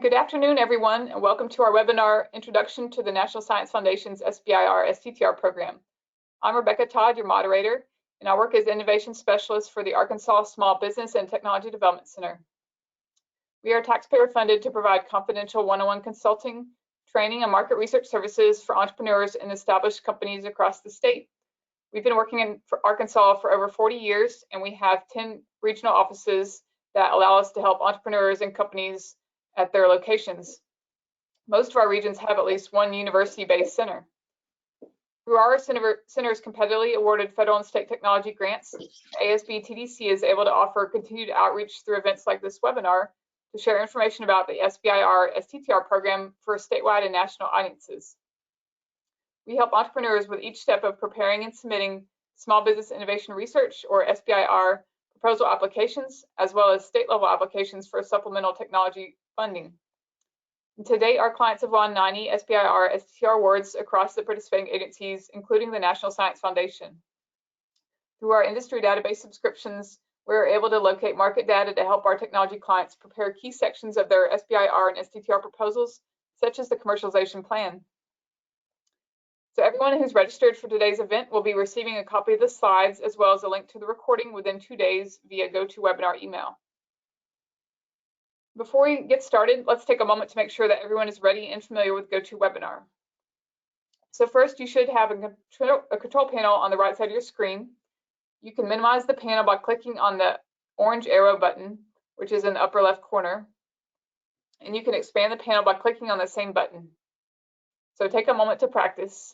Good afternoon, everyone, and welcome to our webinar, Introduction to the National Science Foundation's SBIR STTR program. I'm Rebecca Todd, your moderator, and I work as Innovation Specialist for the Arkansas Small Business and Technology Development Center. We are taxpayer funded to provide confidential one-on-one consulting, training, and market research services for entrepreneurs and established companies across the state. We've been working in Arkansas for over 40 years, and we have 10 regional offices that allow us to help entrepreneurs and companies at their locations. Most of our regions have at least one university-based center. Through our center's competitively awarded federal and state technology grants, ASBTDC is able to offer continued outreach through events like this webinar to share information about the SBIR STTR program for statewide and national audiences. We help entrepreneurs with each step of preparing and submitting small business innovation research, or SBIR, proposal applications, as well as state-level applications for supplemental technology funding. And to date, our clients have won 90 SBIR STTR awards across the participating agencies, including the National Science Foundation. Through our industry database subscriptions, we're able to locate market data to help our technology clients prepare key sections of their SBIR and STTR proposals, such as the commercialization plan. So everyone who's registered for today's event will be receiving a copy of the slides as well as a link to the recording within 2 days via GoToWebinar email. Before we get started, let's take a moment to make sure that everyone is ready and familiar with GoToWebinar. So first, you should have a control panel on the right side of your screen. You can minimize the panel by clicking on the orange arrow button, which is in the upper left corner. And you can expand the panel by clicking on the same button. So take a moment to practice.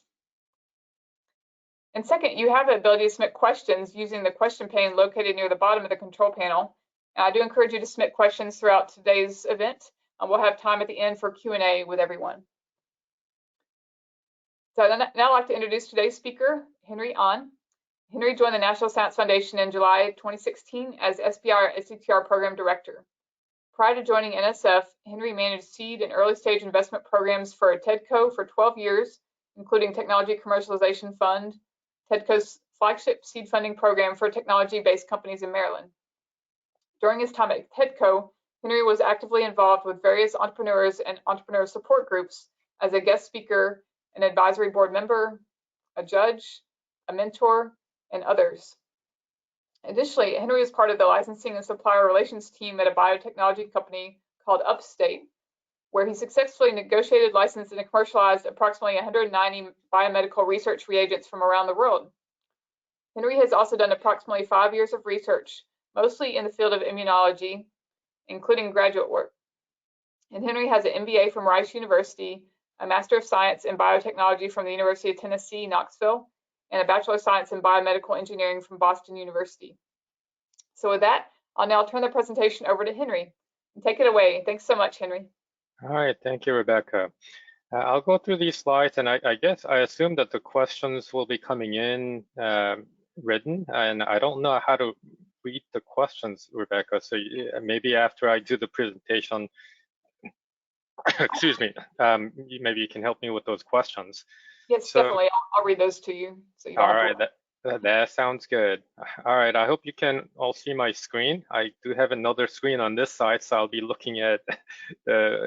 And second, you have the ability to submit questions using the question pane located near the bottom of the control panel. And I do encourage you to submit questions throughout today's event, and we'll have time at the end for Q&A with everyone. So now I'd like to introduce today's speaker, Henry Ahn. Henry joined the National Science Foundation in July 2016 as SBIR STTR Program Director. Prior to joining NSF, Henry managed seed and early stage investment programs for TEDCO for 12 years, including Technology Commercialization Fund, TEDCO's flagship seed funding program for technology-based companies in Maryland. During his time at TEDCO, Henry was actively involved with various entrepreneurs and entrepreneur support groups as a guest speaker, an advisory board member, a judge, a mentor, and others. Additionally, Henry was part of the licensing and supplier relations team at a biotechnology company called Upstate, where he successfully negotiated, licensed, and commercialized approximately 190 biomedical research reagents from around the world. Henry has also done approximately 5 years of research, mostly in the field of immunology, including graduate work. And Henry has an MBA from Rice University, a Master of Science in Biotechnology from the University of Tennessee, Knoxville, and a Bachelor of Science in Biomedical Engineering from Boston University. So with that, I'll now turn the presentation over to Henry. Take it away. Thanks so much, Henry. All right, thank you, Rebecca. I'll go through these slides, and I assume that the questions will be coming in written, and I don't know how to read the questions, Rebecca, so maybe after I do the presentation, excuse me, maybe you can help me with those questions. Yes, so, definitely. I'll read those to you. So you all right, that sounds good. All right, I hope you can all see my screen. I do have another screen on this side, so I'll be looking at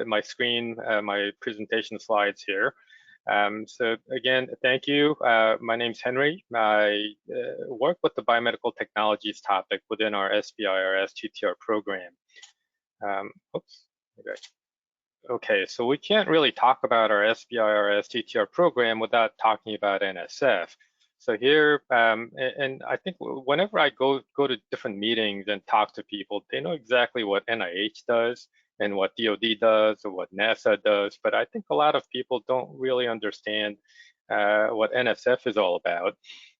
my screen, my presentation slides here. So again, thank you. My name's Henry. I work with the biomedical technologies topic within our SBIR STTR program. Oops. Okay, so we can't really talk about our SBIR STTR program without talking about NSF. So here, and I think whenever I go to different meetings and talk to people, they know exactly what NIH does and what DoD does or what NASA does, but I think a lot of people don't really understand what NSF is all about.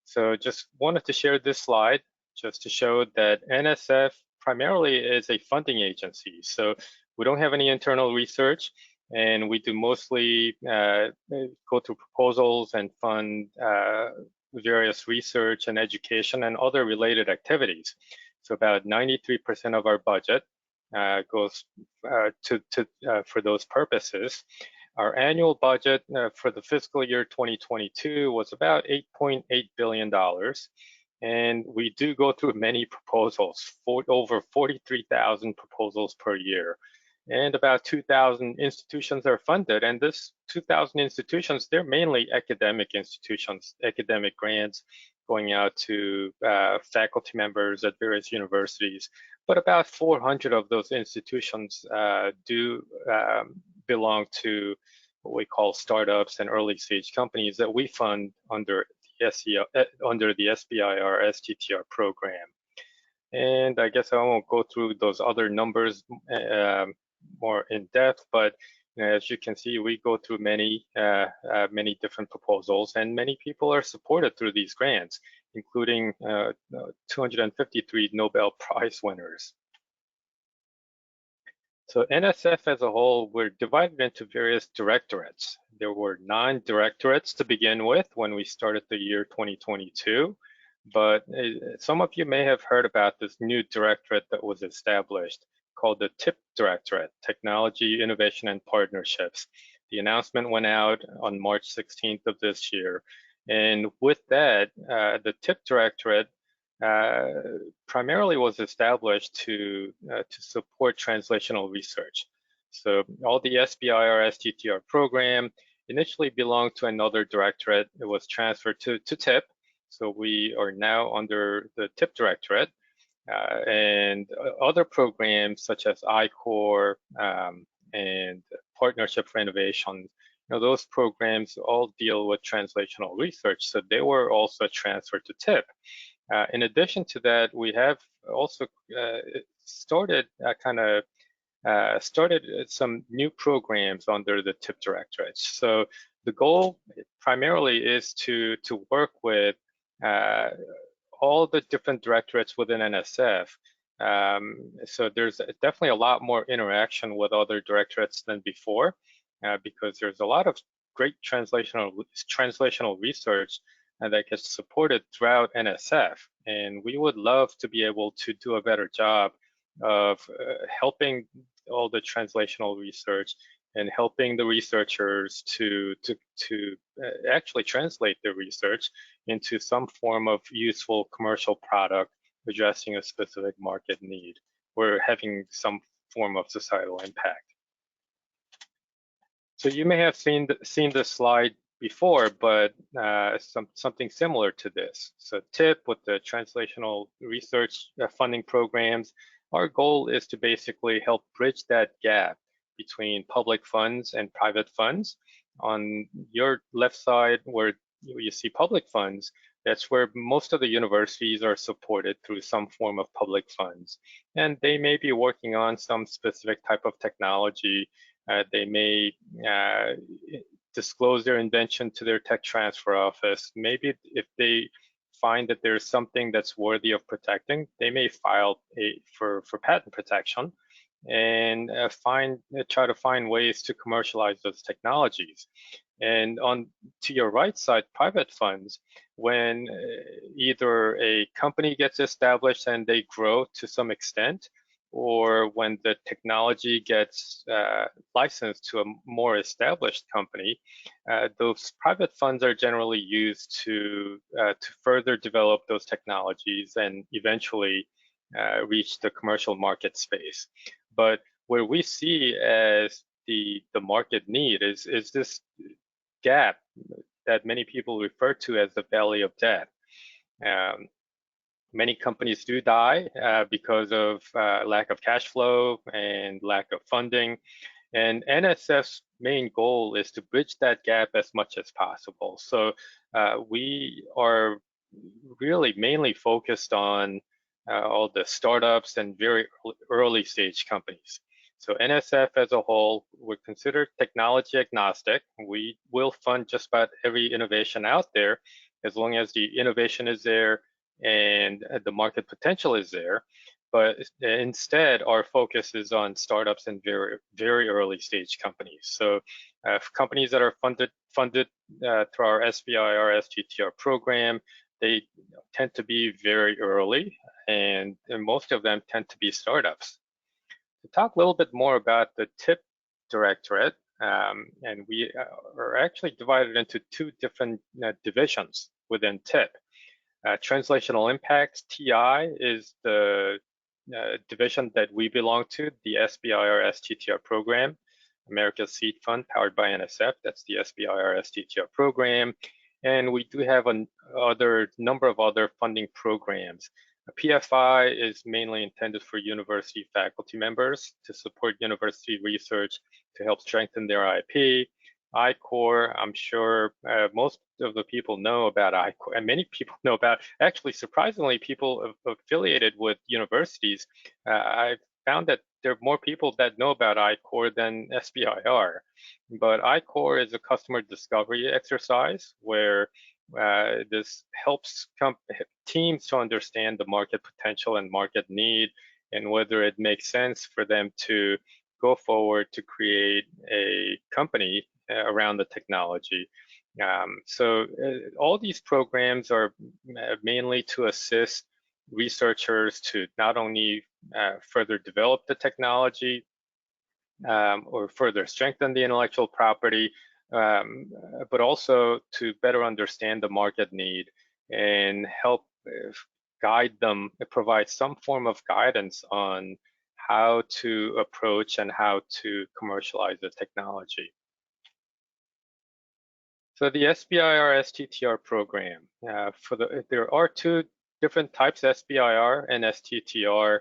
So just wanted to share this slide just to show that NSF primarily is a funding agency. So we don't have any internal research, and we do mostly go through proposals and fund various research and education and other related activities. So about 93% of our budget goes for those purposes. Our annual budget for the fiscal year 2022 was about $8.8 billion. And we do go through many proposals, over 43,000 proposals per year. and about 2,000 institutions are funded. And this 2,000 institutions, they're mainly academic institutions, academic grants going out to faculty members at various universities. But about 400 of those institutions do belong to what we call startups and early stage companies that we fund under the SBIR STTR program. And I guess I won't go through those other numbers more in depth, but as you can see, we go through many different proposals, and many people are supported through these grants, including 253 Nobel Prize winners. So NSF as a whole, we're divided into various directorates. There were 9 directorates to begin with when we started the year 2022, but some of you may have heard about this new directorate that was established called the TIP Directorate, Technology, Innovation, and Partnerships. The announcement went out on March 16th of this year. And with that, the TIP Directorate primarily was established to support translational research. So all the SBIR STTR program initially belonged to another directorate. It was transferred to TIP. So we are now under the TIP Directorate. And other programs such as I-Core and Partnership for Innovation, those programs all deal with translational research, so they were also transferred to TIP. In addition to that, we have also started some new programs under the TIP Directorates. So the goal primarily is to work with all the different directorates within NSF. So there's definitely a lot more interaction with other directorates than before, because there's a lot of great translational research that gets supported throughout NSF. And we would love to be able to do a better job of helping all the translational research and helping the researchers to actually translate their research into some form of useful commercial product addressing a specific market need or having some form of societal impact. So you may have seen this slide before, but something similar to this. So TIP with the translational research funding programs, our goal is to basically help bridge that gap between public funds and private funds. On your left side, where you see public funds, that's where most of the universities are supported through some form of public funds. And they may be working on some specific type of technology. They may disclose their invention to their tech transfer office. Maybe if they find that there's something that's worthy of protecting, they may file for patent protection and try to find ways to commercialize those technologies. And to your right side, private funds, when either a company gets established and they grow to some extent, or when the technology gets licensed to a more established company, those private funds are generally used to further develop those technologies and eventually reach the commercial market space. But where we see as the market need is this gap that many people refer to as the valley of death. Many companies do die because of lack of cash flow and lack of funding. And NSF's main goal is to bridge that gap as much as possible. So we are really mainly focused on all the startups and very early stage companies. So NSF as a whole, we're considered technology agnostic. We will fund just about every innovation out there as long as the innovation is there and the market potential is there. But instead, our focus is on startups and very, very early stage companies. So companies that are funded through our SBIR STTR program, they tend to be very early, and most of them tend to be startups. To talk a little bit more about the TIP Directorate, and we are actually divided into 2 different divisions within TIP. Translational Impacts, TI, is the division that we belong to, the SBIR STTR program, America's Seed Fund powered by NSF. That's the SBIR STTR program. And we do have a number of other funding programs. PFI is mainly intended for university faculty members to support university research to help strengthen their IP. I-Corps, I'm sure most of the people know about I-Corps, and many people know about, actually surprisingly, people affiliated with universities. I've found that there are more people that know about I-Corps than SBIR. But I-Corps is a customer discovery exercise where this helps teams to understand the market potential and market need and whether it makes sense for them to go forward to create a company around the technology. So all these programs are mainly to assist researchers to not only further develop the technology or further strengthen the intellectual property, but also to better understand the market need and help guide them, provide some form of guidance on how to approach and how to commercialize the technology. So the SBIR STTR program, there are two different types, SBIR and STTR.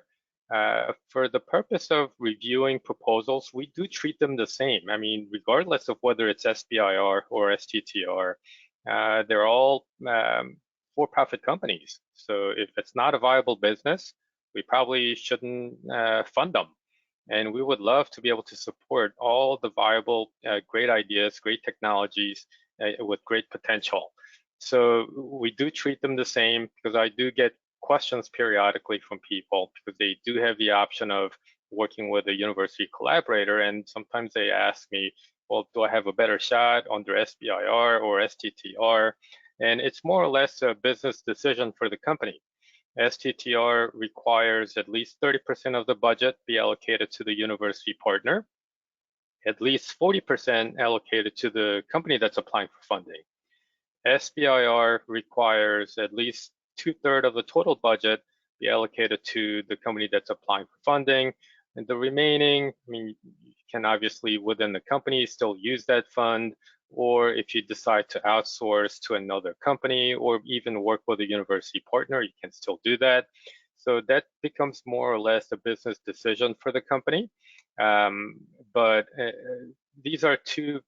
For the purpose of reviewing proposals, we do treat them the same. I mean, regardless of whether it's SBIR or STTR, they're all for-profit companies. So if it's not a viable business, we probably shouldn't fund them. And we would love to be able to support all the viable, great ideas, great technologies with great potential. So we do treat them the same because I do get questions periodically from people because they do have the option of working with a university collaborator, and sometimes they ask me, well, do I have a better shot under SBIR or STTR? And it's more or less a business decision for the company. STTR requires at least 30% of the budget be allocated to the university partner, at least 40% allocated to the company that's applying for funding. SBIR requires at least 2/3 of the total budget be allocated to the company that's applying for funding. And the remaining, I mean, you can obviously within the company still use that fund, or if you decide to outsource to another company or even work with a university partner, you can still do that. So that becomes more or less a business decision for the company. But these are two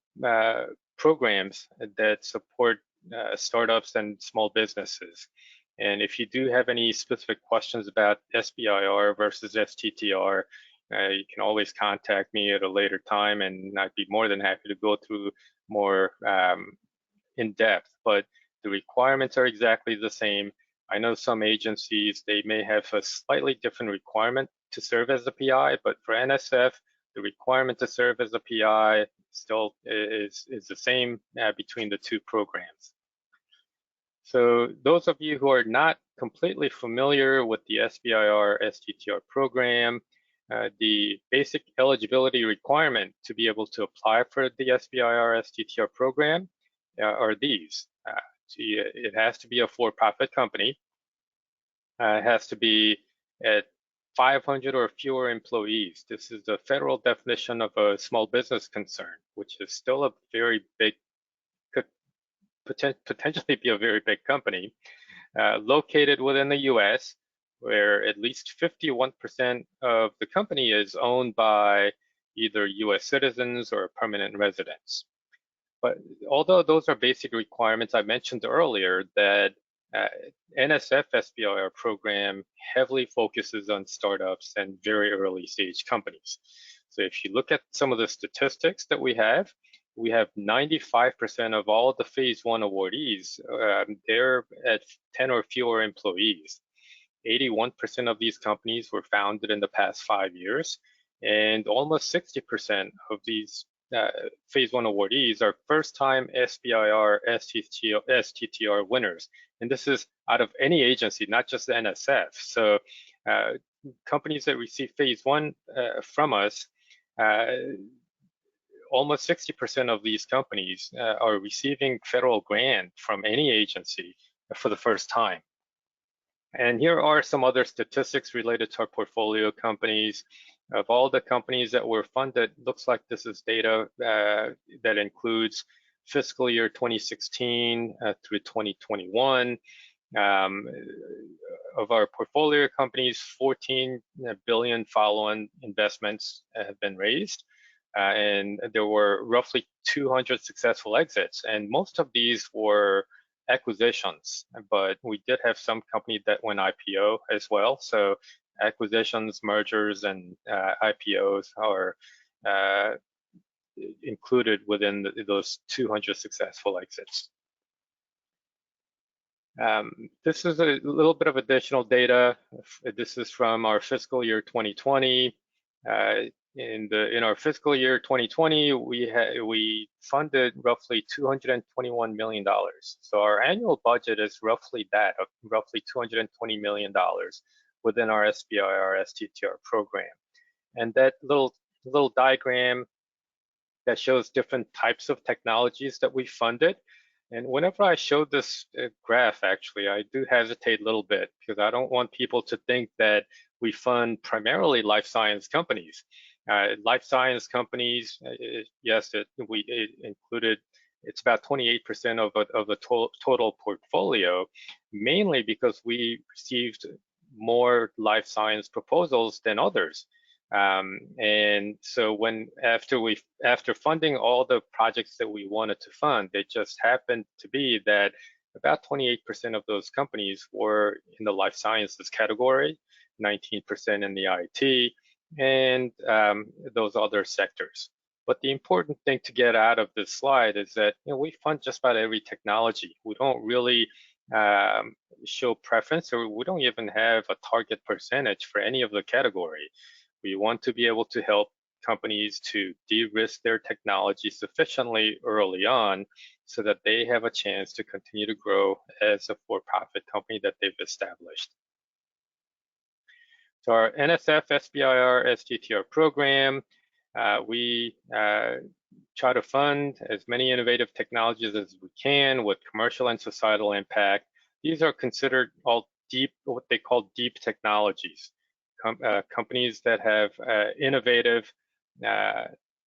programs that support startups and small businesses. And if you do have any specific questions about SBIR versus STTR, you can always contact me at a later time, and I'd be more than happy to go through more in depth. But the requirements are exactly the same. I know some agencies, they may have a slightly different requirement to serve as a PI, but for NSF, the requirement to serve as a PI still is the same between the two programs. So those of you who are not completely familiar with the SBIR STTR program, the basic eligibility requirement to be able to apply for the SBIR STTR program are these. It has to be a for-profit company. It has to be at 500 or fewer employees. This is the federal definition of a small business concern, which is still a very big, could potentially be a very big company, located within the US, where at least 51% of the company is owned by either US citizens or permanent residents. But although those are basic requirements, I mentioned earlier that NSF SBIR program heavily focuses on startups and very early stage companies. So if you look at some of the statistics that we have 95% of all the phase 1 awardees, they're at 10 or fewer employees. 81% of these companies were founded in the past 5 years, and almost 60% of these phase 1 awardees are first-time SBIR STTR winners. And this is out of any agency, not just the NSF. So companies that receive phase 1 from us, almost 60% of these companies are receiving federal grant from any agency for the first time. And here are some other statistics related to our portfolio companies. Of all the companies that were funded, looks like this is data that includes fiscal year 2016 through 2021. Of our portfolio companies, 14 billion follow-on investments have been raised. And there were roughly 200 successful exits. And most of these were acquisitions, but we did have some company that went IPO as well. So acquisitions, mergers, and IPOs are included within those 200 successful exits. This is a little bit of additional data. This is from our fiscal year 2020. In our fiscal year 2020, we funded roughly $221 million. So our annual budget is roughly that, of roughly $220 million within our SBIR STTR program. And that little diagram that shows different types of technologies that we funded. And whenever I show this graph, actually, I do hesitate a little bit because I don't want people to think that we fund primarily life science companies. Life science companies, yes, it included, it's about 28% of the total portfolio, mainly because we received more life science proposals than others. And so after funding all the projects that we wanted to fund, it just happened to be that about 28% of those companies were in the life sciences category, 19% in the IT, and those other sectors. But the important thing to get out of this slide is that we fund just about every technology. We don't really show preference, or we don't even have a target percentage for any of the category. We want to be able to help companies to de-risk their technology sufficiently early on so that they have a chance to continue to grow as a for-profit company that they've established. So our NSF SBIR STTR program, we try to fund as many innovative technologies as we can with commercial and societal impact. These are considered all deep, what they call deep technologies. Companies that have innovative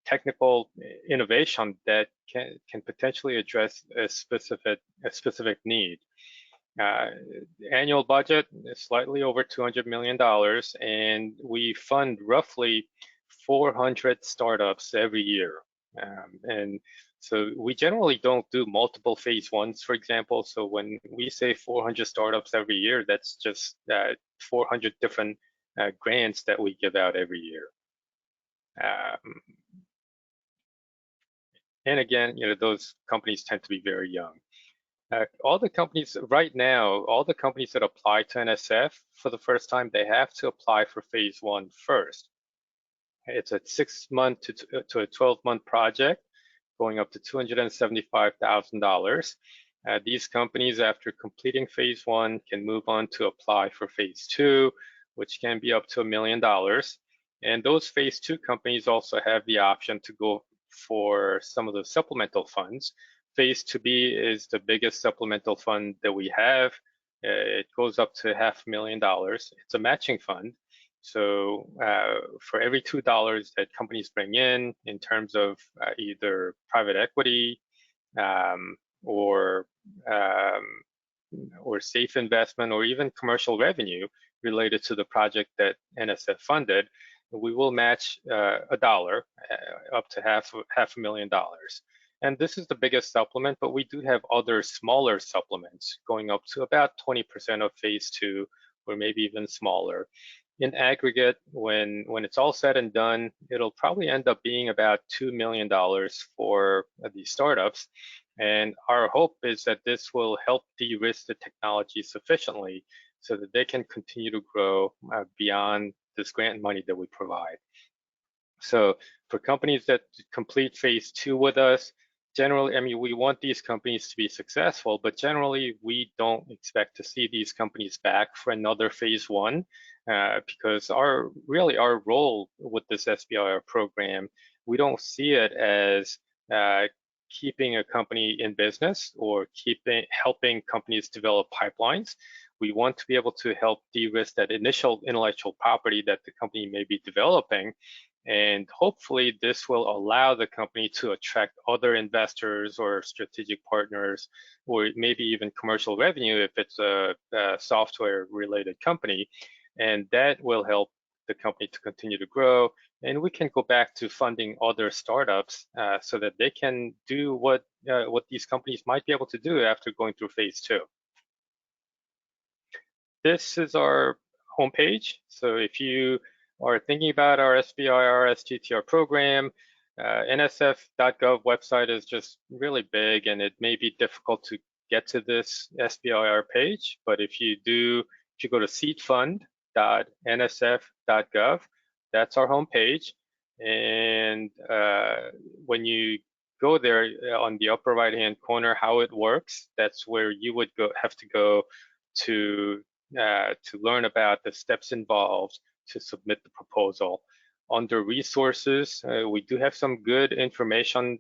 technical innovation that can potentially address a specific need. Annual budget is slightly over $200 million, and we fund roughly 400 startups every year. And so we generally don't do multiple phase ones, for example. So when we say 400 startups every year, that's just 400 different grants that we give out every year. And again, those companies tend to be very young. All the companies right now, all the companies that apply to NSF for the first time, they have to apply for phase one first. It's a 6-month to a 12-month project, going up to $275,000. These companies, after completing phase one, can move on to apply for phase two, which can be up to $1 million. And those phase two companies also have the option to go for some of the supplemental funds. Phase 2B is the biggest supplemental fund that we have. It goes up to $500,000. It's a matching fund. So for every $2 that companies bring in terms of either private equity or safe investment or even commercial revenue related to the project that NSF funded, we will match $1 up to $500,000. And this is the biggest supplement, but we do have other smaller supplements going up to about 20% of phase two, or maybe even smaller. In aggregate, when it's all said and done, it'll probably end up being about $2 million for these startups. And our hope is that this will help de-risk the technology sufficiently so that they can continue to grow beyond this grant money that we provide. So for companies that complete phase two with us, generally, I mean, we want these companies to be successful, but generally we don't expect to see these companies back for another phase one because our role with this SBIR program, we don't see it as keeping a company in business or helping companies develop pipelines. we want to be able to help de-risk that initial intellectual property that the company may be developing. And hopefully this will allow the company to attract other investors or strategic partners, or maybe even commercial revenue if it's a software related company. And that will help the company to continue to grow. And we can go back to funding other startups so that they can do what these companies might be able to do after going through phase 2. This is our homepage. So if you are thinking about our SBIR STTR program, nsf.gov website is just really big, and it may be difficult to get to this SBIR page. But if you go to seedfund.nsf.gov, that's our homepage. And when you go there on the upper right-hand corner, how it works, that's where you would have to go to learn about the steps involved to submit the proposal. Under resources, we do have some good information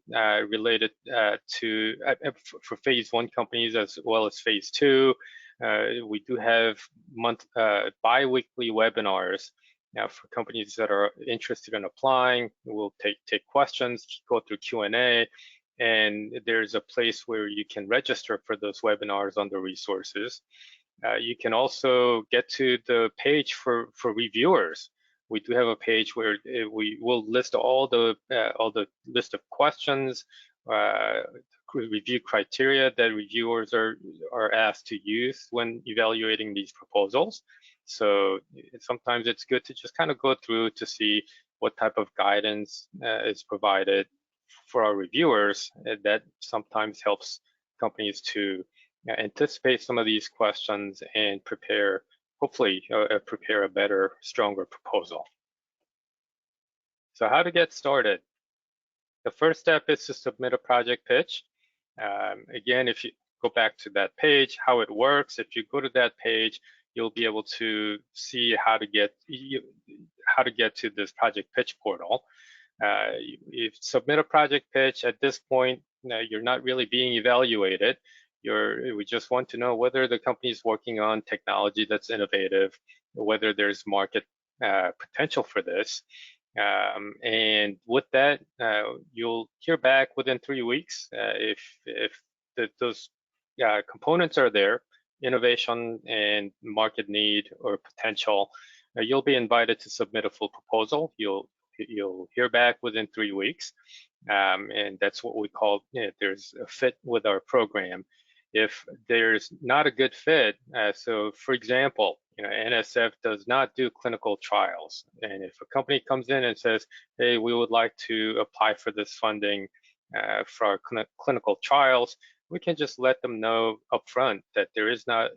related for phase 1 companies as well as phase 2. We do have bi-weekly webinars for companies that are interested in applying. We'll take questions, go through Q&A, and there's a place where you can register for those webinars under resources. You can also get to the page for reviewers. We do have a page where we will list all the list of questions, review criteria that reviewers are asked to use when evaluating these proposals. So sometimes it's good to just kind of go through to see what type of guidance is provided for our reviewers. That sometimes helps companies to anticipate some of these questions and hopefully prepare a better, stronger proposal. So how to get started? The first step is to submit a project pitch. Again, if you go back to that page, how it works, if you go to that page, you'll be able to see how to get to this project pitch portal. You submit a project pitch. At this point, you're not really being evaluated. We just want to know whether the company is working on technology that's innovative, whether there's market potential for this. And with that, you'll hear back within 3 weeks if those components are there, innovation and market need or potential. You'll be invited to submit a full proposal. You'll hear back within 3 weeks, and that's what we call there's a fit with our program. If there's not a good fit, so for example, NSF does not do clinical trials, and if a company comes in and says, hey, we would like to apply for this funding for our clinical trials, we can just let them know upfront that there is not,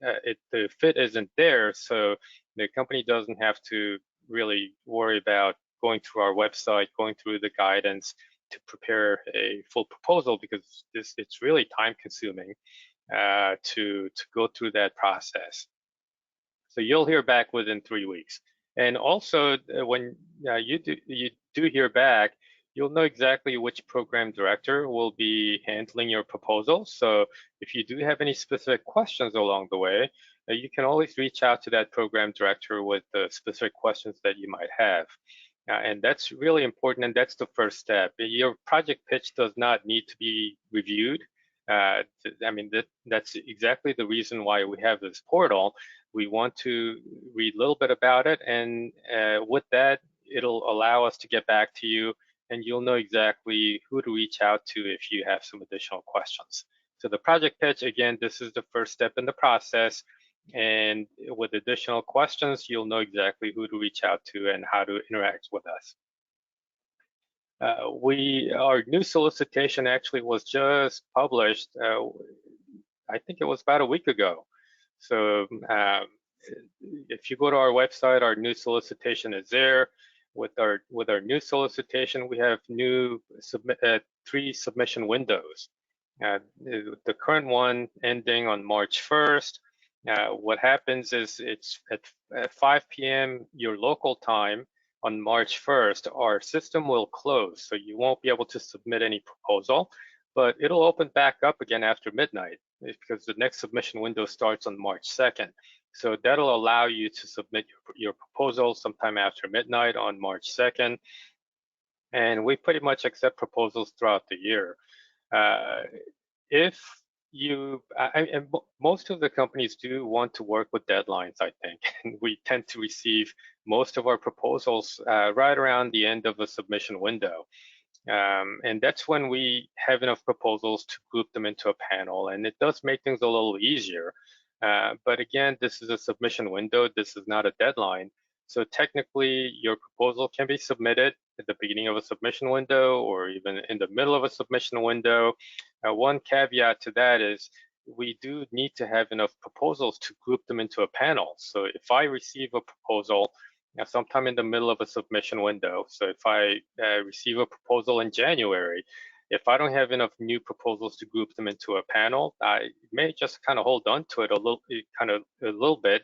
the fit isn't there, so the company doesn't have to really worry about going through our website, going through the guidance to prepare a full proposal, because it's really time consuming to go through that process. So you'll hear back within 3 weeks. And also when you do hear back, you'll know exactly which program director will be handling your proposal. So if you do have any specific questions along the way, you can always reach out to that program director with the specific questions that you might have. And that's really important, and that's the first step. Your project pitch does not need to be reviewed. I mean, that's exactly the reason why we have this portal. We want to read a little bit about it, and with that, it'll allow us to get back to you, and you'll know exactly who to reach out to if you have some additional questions. So the project pitch, again, this is the first step in the process. And with additional questions, you'll know exactly who to reach out to and how to interact with us. Our new solicitation actually was just published, I think it was about a week ago. So if you go to our website, our new solicitation is there. With our new solicitation, we have new 3 submission windows. The current one ending on March 1st. What happens is it's at 5 p.m. your local time on March 1st, our system will close, so you won't be able to submit any proposal, but it'll open back up again after midnight. because the next submission window starts on March 2nd. So that'll allow you to submit your proposal sometime after midnight on March 2nd. And we pretty much accept proposals throughout the year. If you, and most of the companies do want to work with deadlines, I think. And we tend to receive most of our proposals right around the end of a submission window. And that's when we have enough proposals to group them into a panel, and it does make things a little easier. But again, this is a submission window. This is not a deadline. So technically, your proposal can be submitted at the beginning of a submission window or even in the middle of a submission window. One caveat to that is we do need to have enough proposals to group them into a panel. So if I receive a proposal sometime in the middle of a submission window, so if I receive a proposal in January, if I don't have enough new proposals to group them into a panel, I may just kind of hold on to it a little bit,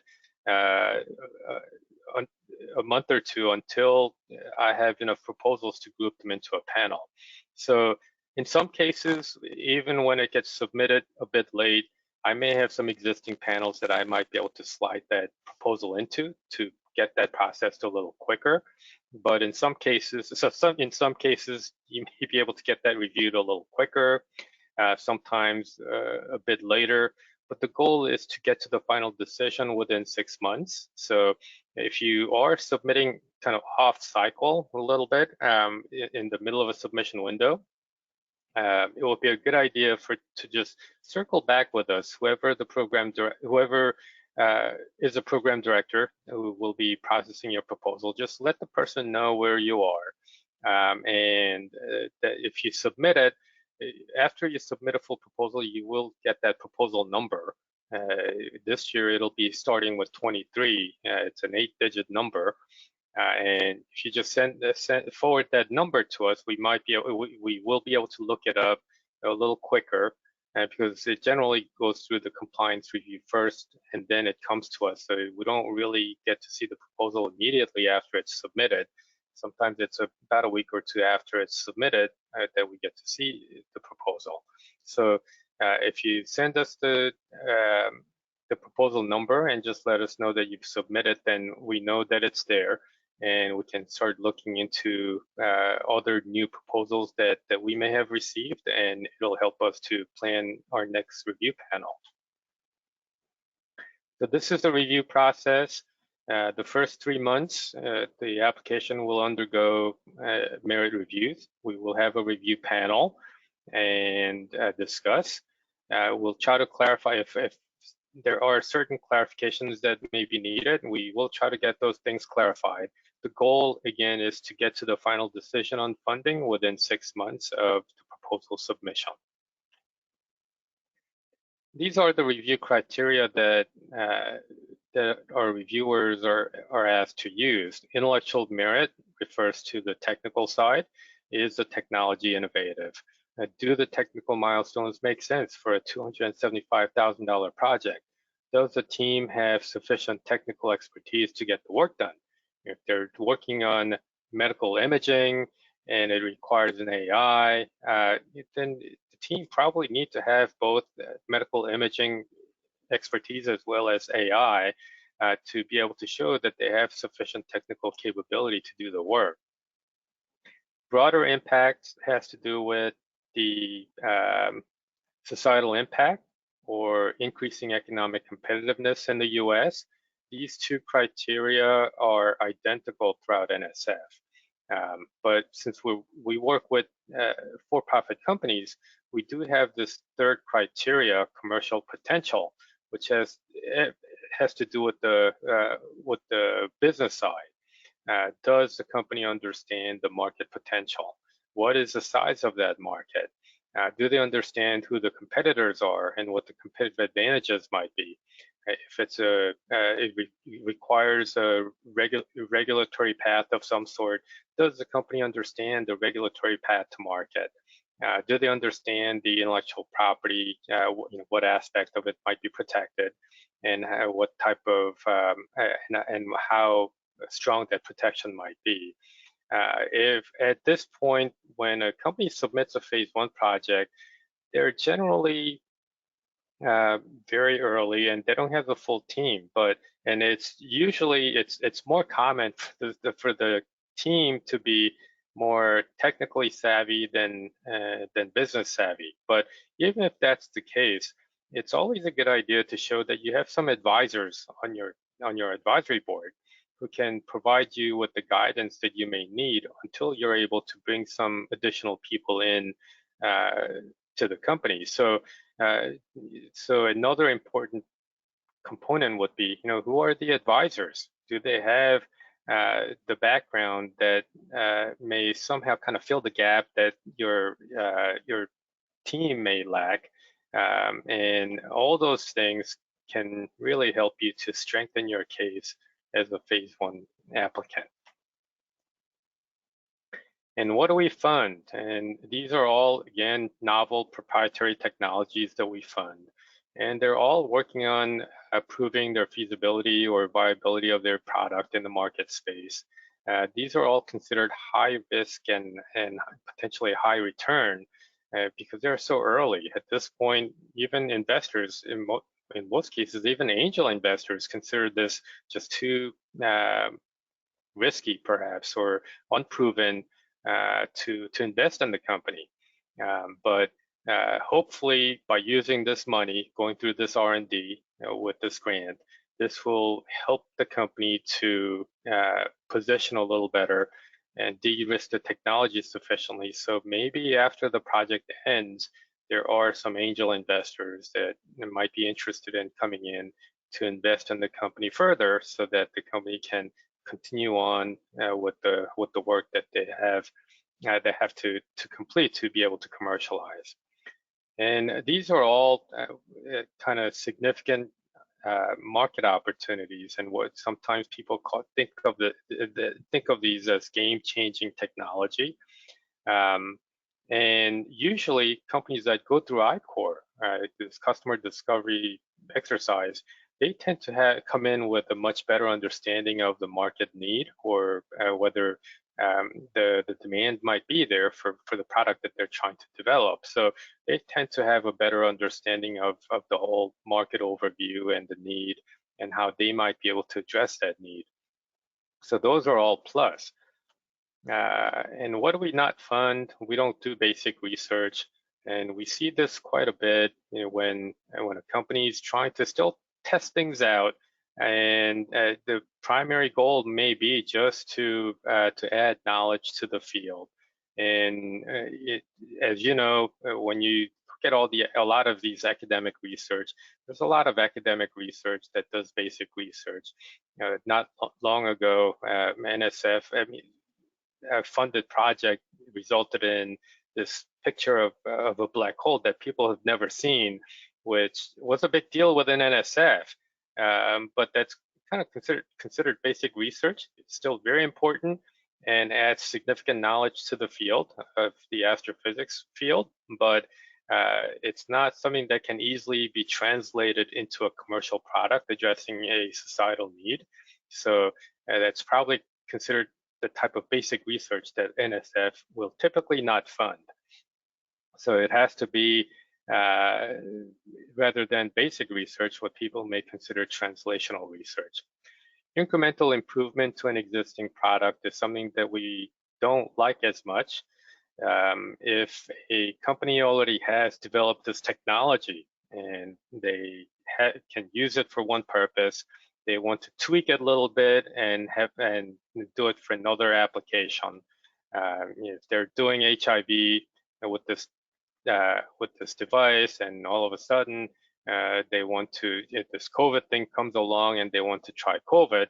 a month or two until I have enough proposals to group them into a panel. So in some cases, even when it gets submitted a bit late, I may have some existing panels that I might be able to slide that proposal into to get that processed a little quicker. But in some cases, in some cases, you may be able to get that reviewed a little quicker, sometimes a bit later. But the goal is to get to the final decision within 6 months. So if you are submitting kind of off cycle a little bit in the middle of a submission window, it will be a good idea to just circle back with us, whoever is a program director who will be processing your proposal. Just let the person know where you are, and that if you submit it, after you submit a full proposal, you will get that proposal number. This year it'll be starting with 23. It's an 8-digit number. And if you just forward that number to us, we will be able to look it up a little quicker, because it generally goes through the compliance review first, and then it comes to us. So we don't really get to see the proposal immediately after it's submitted. Sometimes it's about a week or two after it's submitted that we get to see the proposal. So if you send us the proposal number and just let us know that you've submitted, then we know that it's there, and we can start looking into other new proposals that we may have received, and it'll help us to plan our next review panel. So this is the review process. The first 3 months, the application will undergo merit reviews. We will have a review panel and discuss. We'll try to clarify if there are certain clarifications that may be needed. We will try to get those things clarified. The goal, again, is to get to the final decision on funding within 6 months of the proposal submission. These are the review criteria that our reviewers are asked to use. Intellectual merit refers to the technical side. Is the technology innovative? Do the technical milestones make sense for a $275,000 project? Does the team have sufficient technical expertise to get the work done? If they're working on medical imaging and it requires an AI, then the team probably need to have both medical imaging expertise as well as AI to be able to show that they have sufficient technical capability to do the work. Broader impact has to do with the societal impact or increasing economic competitiveness in the US. These two criteria are identical throughout NSF. But since we work with for-profit companies, we do have this third criteria, commercial potential, which has to do with the business side. Does the company understand the market potential? What is the size of that market? Do they understand who the competitors are and what the competitive advantages might be? If it requires a regulatory path of some sort, does the company understand the regulatory path to market? Do they understand the intellectual property? What aspect of it might be protected, and what type of and how strong that protection might be? If at this point, when a company submits a phase 1 project, they're generally very early, and they don't have a full team. And it's usually it's more common for the team to be more technically savvy than business savvy. But even if that's the case, it's always a good idea to show that you have some advisors on your advisory board who can provide you with the guidance that you may need until you're able to bring some additional people in to the company. So another important component would be, who are the advisors? Do they have the background that may somehow kind of fill the gap that your team may lack? And all those things can really help you to strengthen your case as a phase 1 applicant. And what do we fund? And these are all, again, novel proprietary technologies that we fund. And they're all working on proving their feasibility or viability of their product in the market space. These are all considered high risk and potentially high return because they're so early. At this point, even investors, in most cases, even angel investors consider this just too risky, perhaps, or unproven to invest in the company. But hopefully, by using this money, going through this R&D with this grant, this will help the company to position a little better and de-risk the technology sufficiently. So maybe after the project ends, there are some angel investors that might be interested in coming in to invest in the company further, so that the company can continue on with the work that they have to complete to be able to commercialize. And these are all kind of significant market opportunities, and what sometimes people think of these as game-changing technology. And usually, companies that go through I-Core, this customer discovery exercise, they tend to come in with a much better understanding of the market need, or whether the demand might be there for the product that they're trying to develop. So they tend to have a better understanding of the whole market overview and the need, and how they might be able to address that need. So those are all plus. And what do we not fund? We don't do basic research. And we see this quite a bit, when a company is trying to still test things out, and the primary goal may be just to add knowledge to the field. And as you know, when you look at a lot of these academic research, there's a lot of academic research that does basic research. Not long ago, NSF funded project resulted in this picture of a black hole that people have never seen, which was a big deal within NSF. But that's kind of considered basic research. It's still very important and adds significant knowledge to the field of the astrophysics field, but it's not something that can easily be translated into a commercial product addressing a societal need. So that's probably considered the type of basic research that NSF will typically not fund. So it has to be, rather than basic research, what people may consider translational research. Incremental improvement to an existing product is something that we don't like as much. If a company already has developed this technology and they can use it for one purpose, they want to tweak it a little bit and do it for another application. If they're doing HIV with this device, and all of a sudden they want to, if this COVID thing comes along and they want to try COVID,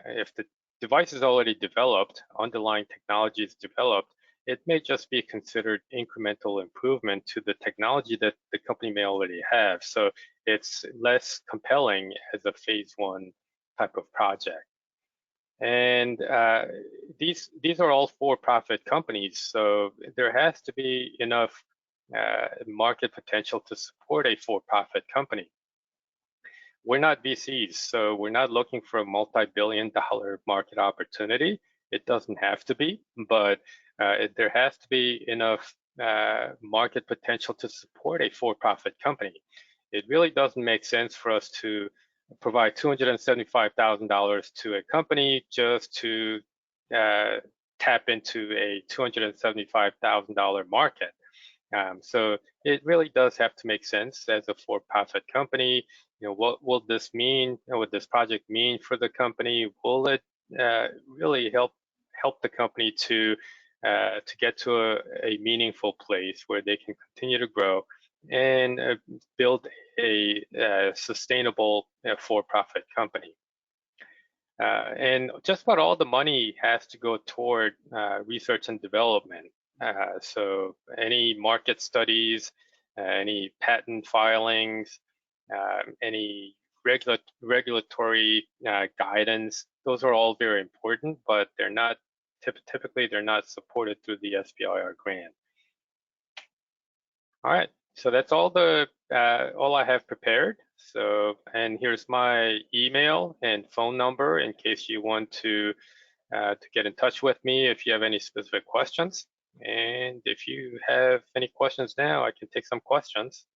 if the device is already developed, underlying technology is developed, it may just be considered incremental improvement to the technology that the company may already have. So it's less compelling as a phase 1 type of project. And these are all for-profit companies, so there has to be enough market potential to support a for-profit company. We're not VCs, so we're not looking for a multi-billion-dollar market opportunity. It doesn't have to be, but there has to be enough market potential to support a for-profit company. it really doesn't make sense for us to provide $275,000 to a company just to tap into a $275,000 market. So it really does have to make sense as a for-profit company. What will this mean? What this project mean for the company? Will it really help the company to get to a meaningful place where they can continue to grow and build a sustainable for-profit company? And just about all the money has to go toward research and development. So any market studies, any patent filings, any regulatory guidance, those are all very important, but they're not typically they're not supported through the SBIR grant. All right, so that's all I have prepared. So, and here's my email and phone number in case you want to get in touch with me if you have any specific questions. And if you have any questions now, I can take some questions.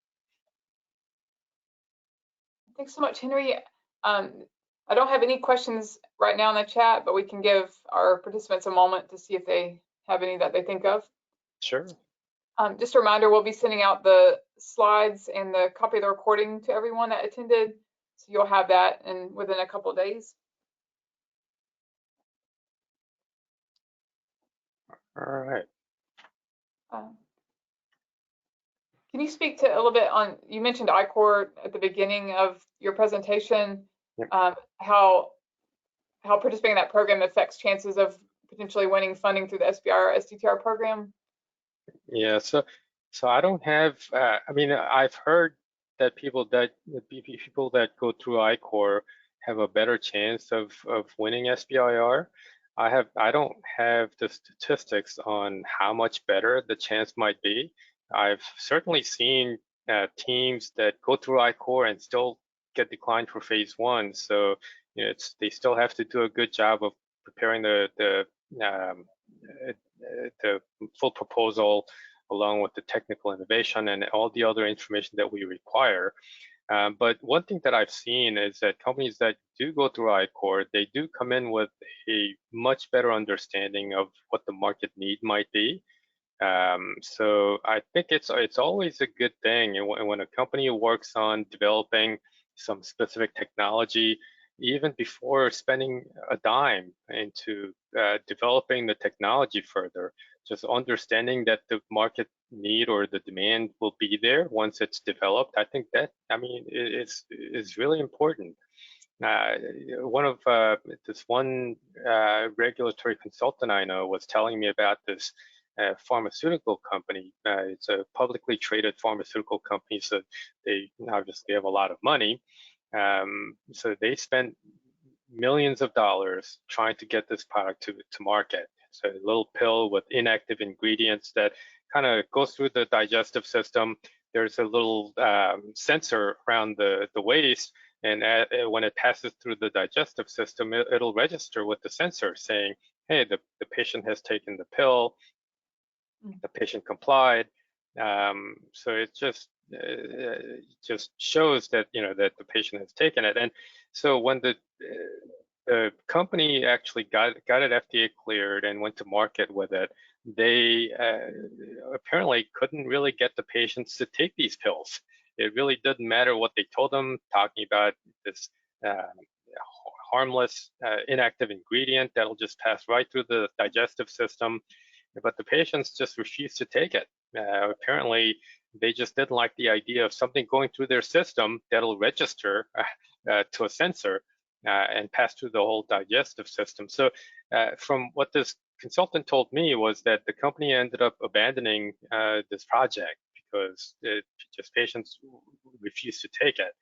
Thanks so much, Henry. I don't have any questions right now in the chat, but we can give our participants a moment to see if they have any that they think of. Sure. Just a reminder, we'll be sending out the slides and the copy of the recording to everyone that attended. So you'll have that within a couple of days. All right. Can you speak to a little bit on, you mentioned I-Corps at the beginning of your presentation, yep. How participating in that program affects chances of potentially winning funding through the SBIR STTR program? Yeah, so I don't have, I mean, I've heard that people that go through I-Corps have a better chance of winning SBIR. I don't have the statistics on how much better the chance might be. I've certainly seen teams that go through I-Corps and still get declined for phase 1. So they still have to do a good job of preparing the full proposal along with the technical innovation and all the other information that we require. But one thing that I've seen is that companies that do go through I-Corps, they do come in with a much better understanding of what the market need might be. So I think it's always a good thing when a company works on developing some specific technology, even before spending a dime into developing the technology further, just understanding that the market need or the demand will be there once it's developed. I think that, I mean, is really important. This one regulatory consultant I know was telling me about this pharmaceutical company. It's a publicly traded pharmaceutical company, so they obviously have a lot of money. So they spent millions of dollars trying to get this product to market. It's a little pill with inactive ingredients that kind of goes through the digestive system. There's a little sensor around the waist, and when it passes through the digestive system, it'll register with the sensor saying, hey, the patient has taken the pill, the patient complied. So it just shows that that the patient has taken it. And so when the company actually got it FDA cleared and went to market with it, they apparently couldn't really get the patients to take these pills. It really didn't matter what they told them, talking about this harmless inactive ingredient that'll just pass right through the digestive system. But the patients just refused to take it. Apparently, they just didn't like the idea of something going through their system that'll register to a sensor and pass through the whole digestive system. So from what this consultant told me was that the company ended up abandoning this project because just patients refused to take it.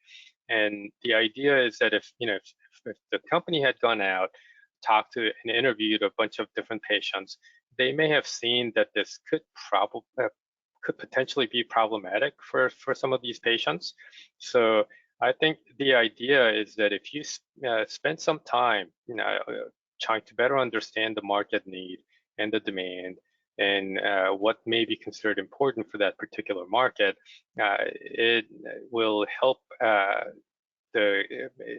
And the idea is that if the company had gone out, talked to and interviewed a bunch of different patients, they may have seen that this could potentially be problematic for some of these patients. So I think the idea is that if you spend some time trying to better understand the market need and the demand, and what may be considered important for that particular market, it will help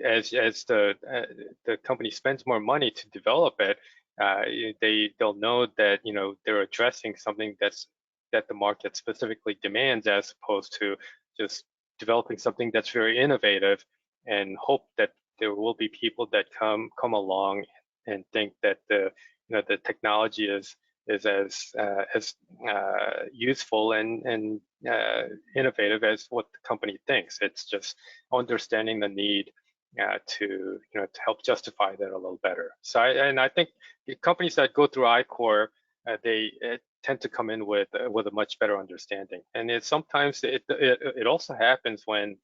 as the company spends more money to develop it, they'll know that they're addressing something that the market specifically demands, as opposed to just developing something that's very innovative and hope that there will be people that come along and think that the technology is as useful and innovative as what the company thinks. It's just understanding the need to help justify that a little better. So I think companies that go through I-Corps, they tend to come in with a much better understanding. And sometimes it also happens when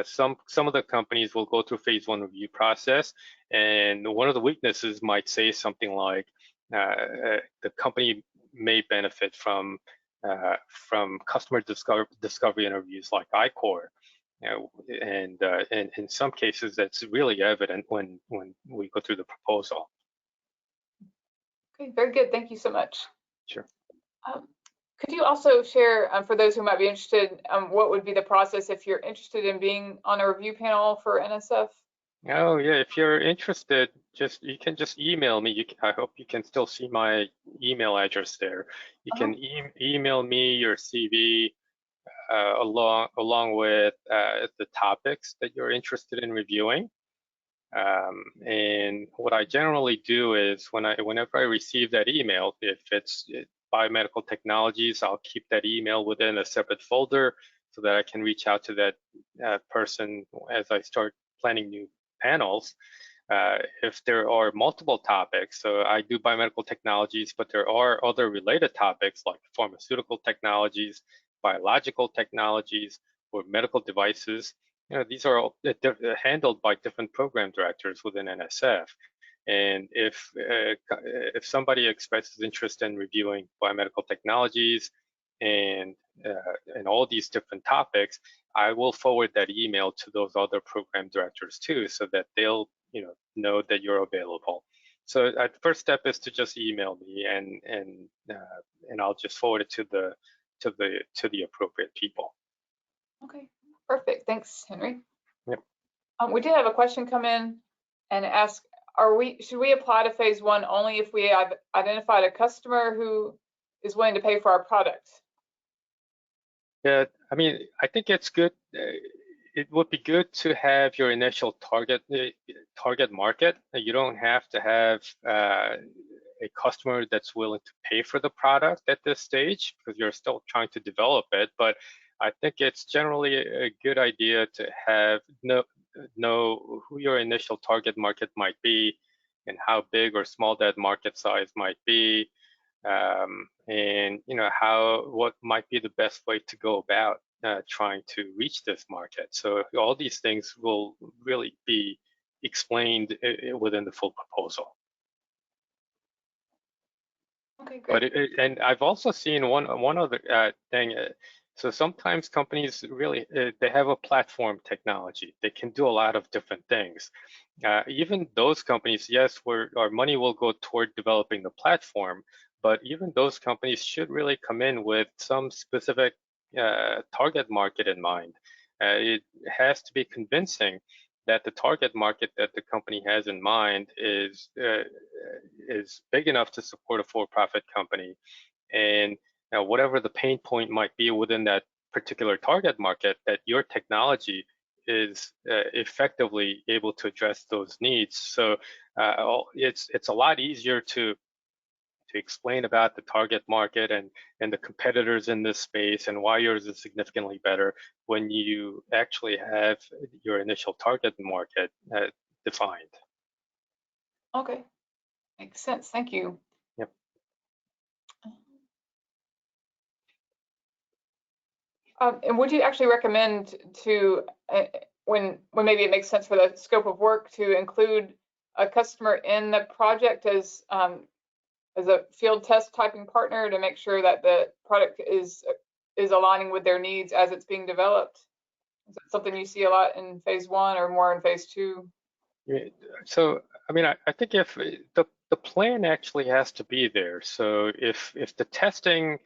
some of the companies will go through phase 1 review process, and one of the weaknesses might say something like the company may benefit from customer discovery interviews like I-Corps. And in some cases, that's really evident when we go through the proposal. Okay, very good. Thank you so much. Sure. Could you also share, for those who might be interested, what would be the process if you're interested in being on a review panel for NSF? Oh yeah, if you're interested, you can just email me. I hope you can still see my email address there. You can email me your CV along with the topics that you're interested in reviewing. And what I generally do is whenever I receive that email, if it's biomedical technologies, I'll keep that email within a separate folder so that I can reach out to that person as I start planning new panels. If there are multiple topics, so I do biomedical technologies, but there are other related topics like pharmaceutical technologies, biological technologies, or medical devices. These are all handled by different program directors within NSF. And if somebody expresses interest in reviewing biomedical technologies and all these different topics, I will forward that email to those other program directors too, so that they'll know that you're available. So the first step is to just email me, and I'll just forward it to the appropriate people. Okay, perfect. Thanks, Henry. Yep. We did have a question come in and ask, should we apply to phase 1 only if we have identified a customer who is willing to pay for our product? Yeah, I mean, I think it's good. It would be good to have your initial target market. You don't have to have a customer that's willing to pay for the product at this stage, because you're still trying to develop it. But I think it's generally a good idea to know who your initial target market might be and how big or small that market size might be, and what might be the best way to go about trying to reach this market. So all these things will really be explained within the full proposal. Okay, great. But and I've also seen one other thing. So sometimes companies really they have a platform technology. They can do a lot of different things. Even those companies, yes, our money will go toward developing the platform, but even those companies should really come in with some specific target market in mind. It has to be convincing that the target market that the company has in mind is big enough to support a for-profit company, and whatever the pain point might be within that particular target market, that your technology is effectively able to address those needs. So it's a lot easier to explain about the target market and the competitors in this space and why yours is significantly better when you actually have your initial target market defined. Okay, makes sense. Thank you. Yep. And would you actually recommend to, when maybe it makes sense for the scope of work, to include a customer in the project as a field test typing partner to make sure that the product is aligning with their needs as it's being developed? Is that something you see a lot in phase 1 or more in phase 2? So, I mean, I think if the the plan actually has to be there. So if the testing,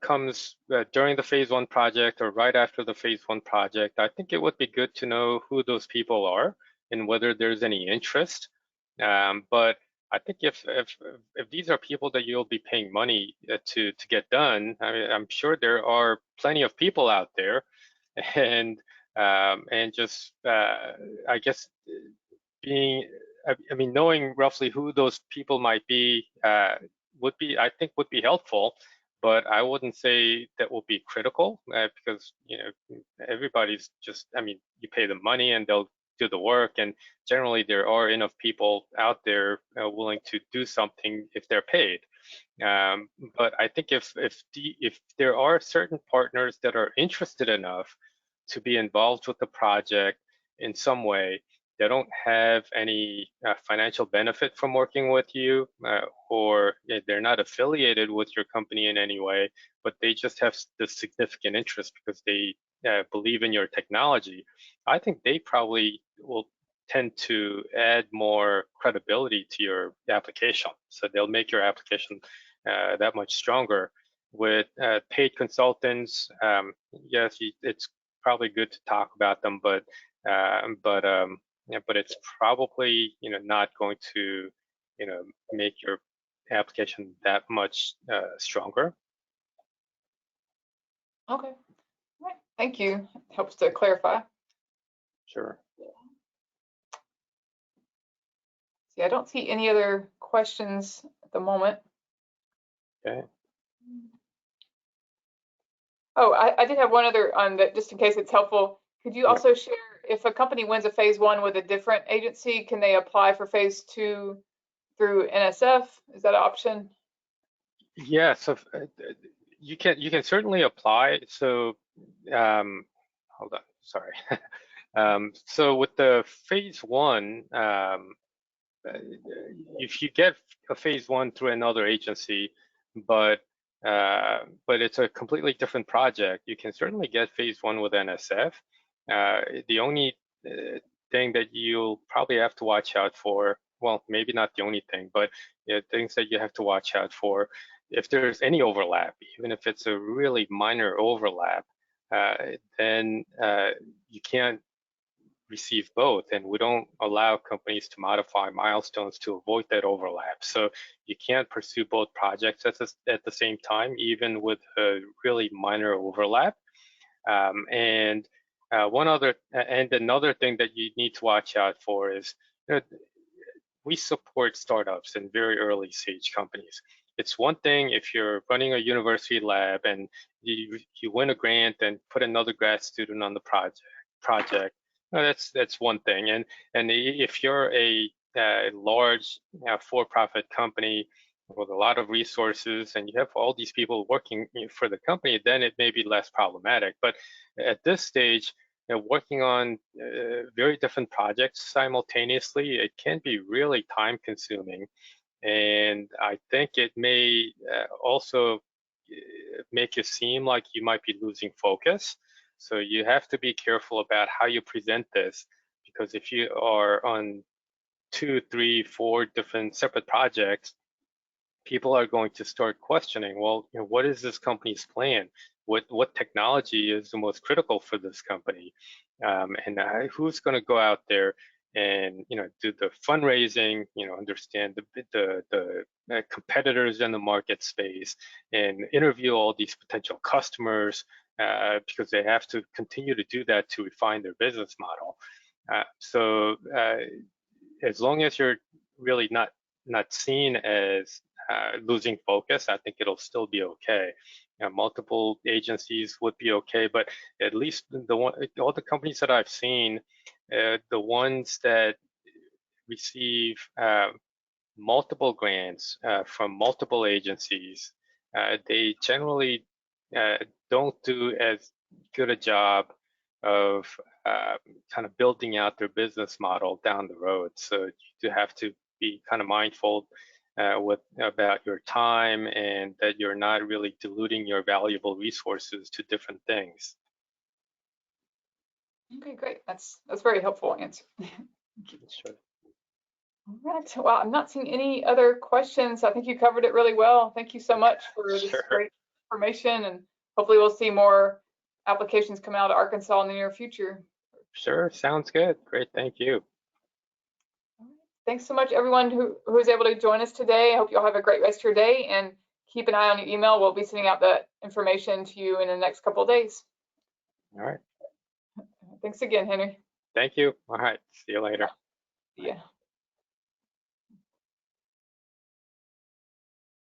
comes during the phase 1 project or right after the phase 1 project, I think it would be good to know who those people are and whether there's any interest. But I think if these are people that you'll be paying money to get done, I mean, I'm sure there are plenty of people out there, and just I guess I mean, knowing roughly who those people might be I think would be helpful, but I wouldn't say that will be critical because everybody's just, I mean, you pay them money and they'll do the work, and generally there are enough people out there willing to do something if they're paid. But I think if there are certain partners that are interested enough to be involved with the project in some way, they don't have any financial benefit from working with you, or they're not affiliated with your company in any way, but they just have the significant interest because they believe in your technology, I think they probably will tend to add more credibility to your application. So they'll make your application that much stronger. With paid consultants, yes, it's probably good to talk about them, but it's probably not going to make your application that much stronger. Okay, all right. Thank you. Helps to clarify. Sure. See, I don't see any other questions at the moment. Okay. Oh, I did have one other on that, just in case it's helpful. Could you also share, if a company wins a phase 1 with a different agency, can they apply for phase 2 through NSF? Is that an option? Yeah, so you can certainly apply. So hold on, sorry. So with the phase 1, if you get a phase 1 through another agency, but it's a completely different project, you can certainly get phase 1 with NSF. The only thing that you'll probably have to watch out for, well, maybe not the only thing, but things that you have to watch out for, if there's any overlap, even if it's a really minor overlap, then you can't receive both, and we don't allow companies to modify milestones to avoid that overlap. So you can't pursue both projects at the same time, even with a really minor overlap. And another thing that you need to watch out for is we support startups and very early stage companies. It's one thing if you're running a university lab and you win a grant and put another grad student on the project. That's one thing. And if you're a large for-profit company with a lot of resources and you have all these people working for the company, then it may be less problematic. But at this stage, working on very different projects simultaneously, it can be really time consuming. And I think it may also make it seem like you might be losing focus. So you have to be careful about how you present this, because if you are on 2, 3, 4 different separate projects, people are going to start questioning, well, what is this company's plan? What technology is the most critical for this company? And who's going to go out there and do the fundraising, understand the competitors in the market space, and interview all these potential customers, because they have to continue to do that to refine their business model. So as long as you're really not seen as losing focus, I think it'll still be okay. Multiple agencies would be okay, but at least all the companies that I've seen, the ones that receive multiple grants from multiple agencies, they generally don't do as good a job of kind of building out their business model down the road. So you have to be kind of mindful about your time, and that you're not really diluting your valuable resources to different things. Okay, great. That's very helpful answer. Sure. All right. Well, I'm not seeing any other questions. I think you covered it really well. Thank you so much for this Sure. great information, and hopefully we'll see more applications come out of Arkansas in the near future. Sure, sounds good. Great, thank you. Thanks so much, everyone who was able to join us today. I hope you all have a great rest of your day, and keep an eye on your email. We'll be sending out the information to you in the next couple of days. All right. Thanks again, Henry. Thank you. All right. See you later. Yeah.